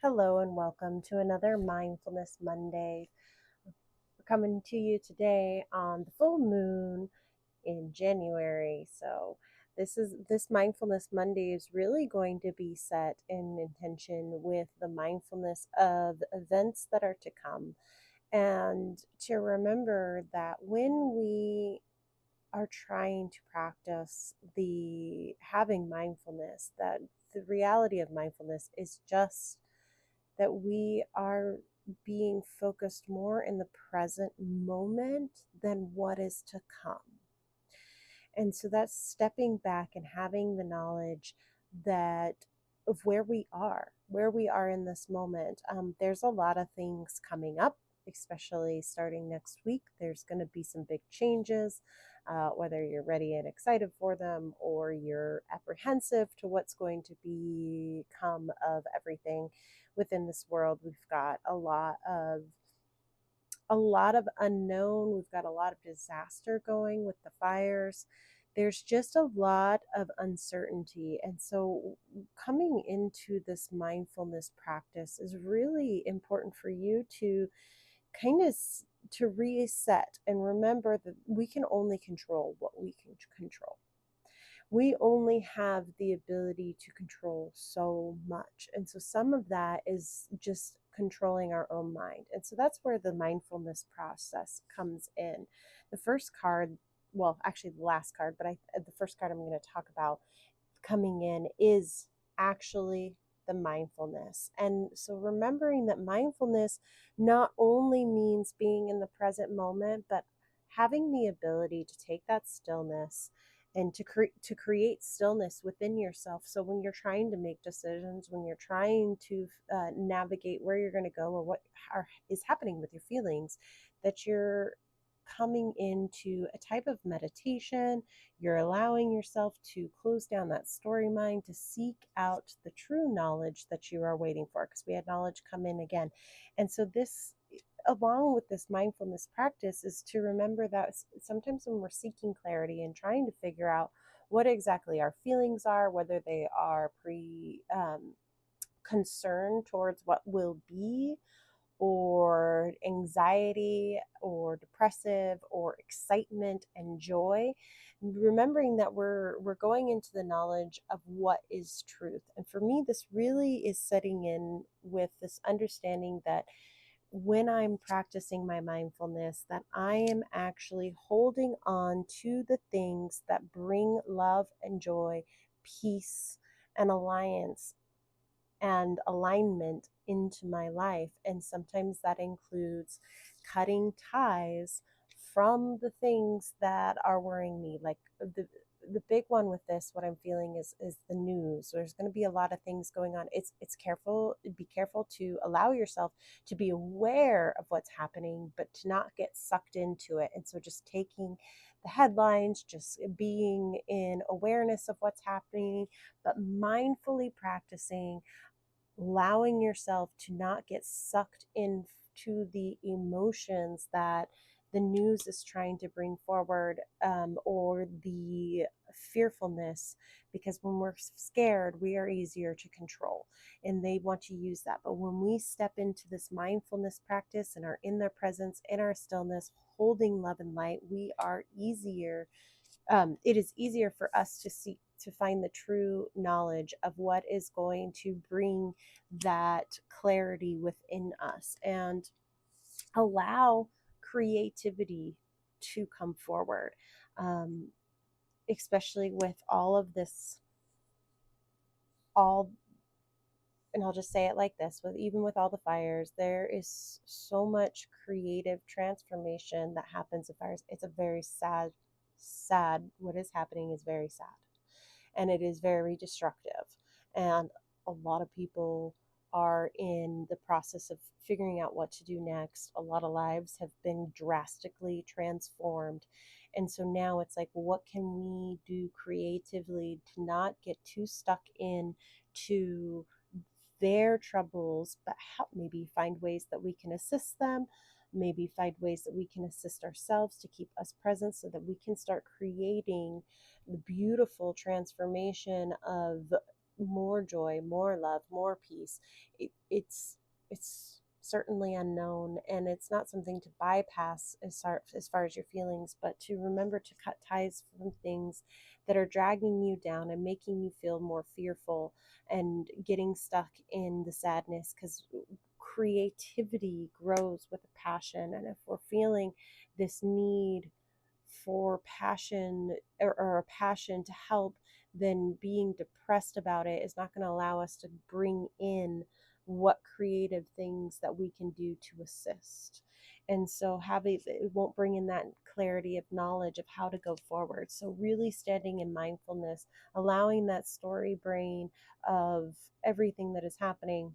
Hello and welcome to another Mindfulness Monday. We're coming to you today on the full moon in January. So this Mindfulness Monday is really going to be set in intention with the mindfulness of events that are to come, and to remember that when we are trying to practice the having mindfulness, that the reality of mindfulness is just that we are being focused more in the present moment than what is to come. And so that's stepping back and having the knowledge that of where we are in this moment. There's a lot of things coming up, especially starting next week. There's going to be some big changes, whether you're ready and excited for them or you're apprehensive to what's going to become of everything within this world. We've got a lot of unknown. We've got a lot of disaster going with the fires. There's just a lot of uncertainty. And so coming into this mindfulness practice is really important for you to kind of to reset and remember that we can only control what we can control. We only have the ability to control so much. And so some of that is just controlling our own mind. And so that's where the mindfulness process comes in. The first card, well, actually the last card, but the first card I'm going to talk about coming in is actually the mindfulness. And so remembering that mindfulness not only means being in the present moment, but having the ability to take that stillness and to create stillness within yourself. So when you're trying to make decisions, when you're trying to navigate where you're going to go or what is happening with your feelings, that you're coming into a type of meditation. You're allowing yourself to close down that story mind, to seek out the true knowledge that you are waiting for, because we had knowledge come in again. And so this, along with this mindfulness practice, is to remember that sometimes when we're seeking clarity and trying to figure out what exactly our feelings are, whether they are concern towards what will be, or anxiety or depressive or excitement and joy, remembering that we're going into the knowledge of what is truth. And for me, this really is setting in with this understanding that when I'm practicing my mindfulness, that I am actually holding on to the things that bring love and joy, peace and alliance and alignment into my life. And sometimes that includes cutting ties from the things that are worrying me. Like the big one with this, what I'm feeling is the news. There's going to be a lot of things going on. Be careful to allow yourself to be aware of what's happening, but to not get sucked into it. And so just taking the headlines, just being in awareness of what's happening, but mindfully practicing allowing yourself to not get sucked into the emotions that the news is trying to bring forward, or the fearfulness, because when we're scared, we are easier to control and they want to use that. But when we step into this mindfulness practice and are in their presence, in our stillness, holding love and light, it is easier for us to find the true knowledge of what is going to bring that clarity within us and allow creativity to come forward, um, especially with all of this, all and I'll just say it like this, with even with all the fires, there is so much creative transformation that happens in fires. It's a very sad, what is happening is very sad, and it is very destructive. And a lot of people are in the process of figuring out what to do next. A lot of lives have been drastically transformed. And so now it's like, well, what can we do creatively to not get too stuck in to their troubles, but help maybe find ways that we can assist them, maybe find ways that we can assist ourselves to keep us present so that we can start creating the beautiful transformation of more joy, more love, more peace. It's certainly unknown, and it's not something to bypass as far as your feelings, but to remember to cut ties from things that are dragging you down and making you feel more fearful and getting stuck in the sadness, because creativity grows with a passion. And if we're feeling this need for passion, or a passion to help, then being depressed about it is not going to allow us to bring in what creative things that we can do to assist. And so having it won't bring in that clarity of knowledge of how to go forward. So really standing in mindfulness, allowing that story brain of everything that is happening,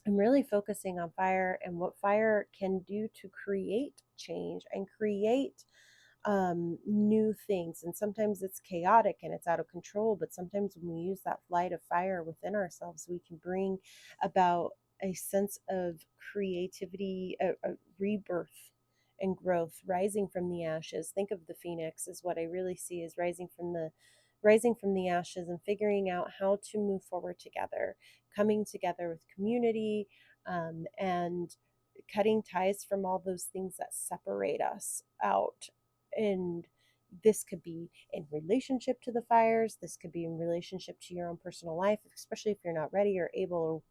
and really focusing on fire and what fire can do to create change and create new things. And sometimes it's chaotic and it's out of control, but sometimes when we use that light of fire within ourselves, we can bring about a sense of creativity, a rebirth and growth, rising from the ashes. Think of the phoenix is what I really see, is rising from the ashes and figuring out how to move forward together, coming together with community, and cutting ties from all those things that separate us out. And this could be in relationship to the fires, this could be in relationship to your own personal life, especially if you're not ready or able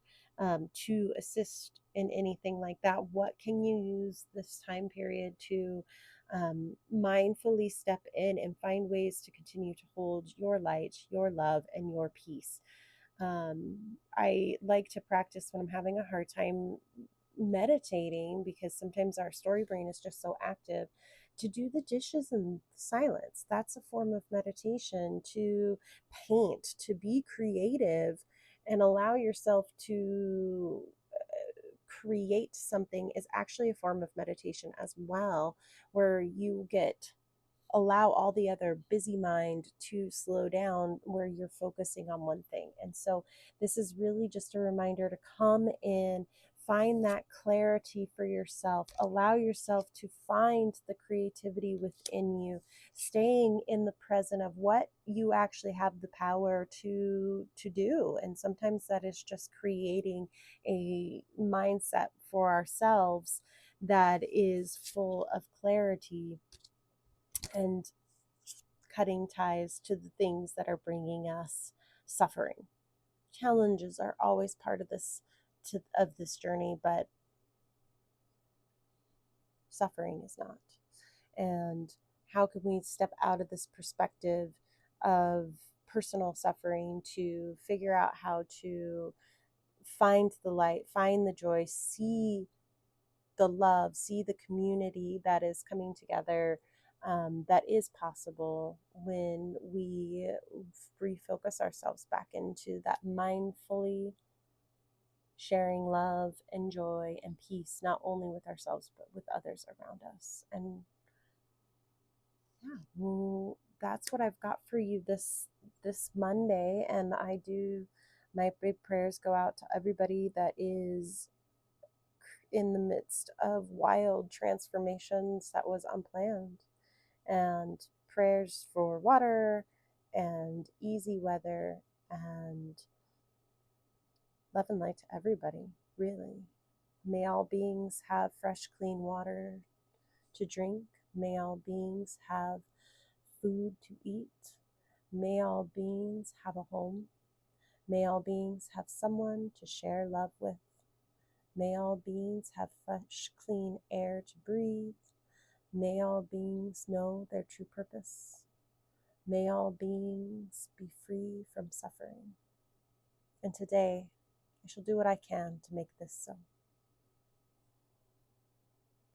to assist in anything like that. What can you use this time period to mindfully step in and find ways to continue to hold your light, your love, and your peace? I like to practice when I'm having a hard time meditating, because sometimes our story brain is just so active, to do the dishes in silence. That's a form of meditation. To paint, to be creative, and allow yourself to create something is actually a form of meditation as well, where you get allow all the other busy mind to slow down, where you're focusing on one thing. And so this is really just a reminder to come in, find that clarity for yourself, allow yourself to find the creativity within you, staying in the present of what you actually have the power to do. And sometimes that is just creating a mindset for ourselves that is full of clarity, and cutting ties to the things that are bringing us suffering. Challenges are always part of this journey, but suffering is not. And how can we step out of this perspective of personal suffering to figure out how to find the light, find the joy, see the love, see the community that is coming together, that is possible when we refocus ourselves back into that mindfully sharing love and joy and peace, not only with ourselves, but with others around us. And yeah, well, that's what I've got for you this Monday. And I do, my big prayers go out to everybody that is in the midst of wild transformations that was unplanned, and prayers for water and easy weather, and love and light to everybody, really. May all beings have fresh, clean water to drink. May all beings have food to eat. May all beings have a home. May all beings have someone to share love with. May all beings have fresh, clean air to breathe. May all beings know their true purpose. May all beings be free from suffering. And today, I shall do what I can to make this so.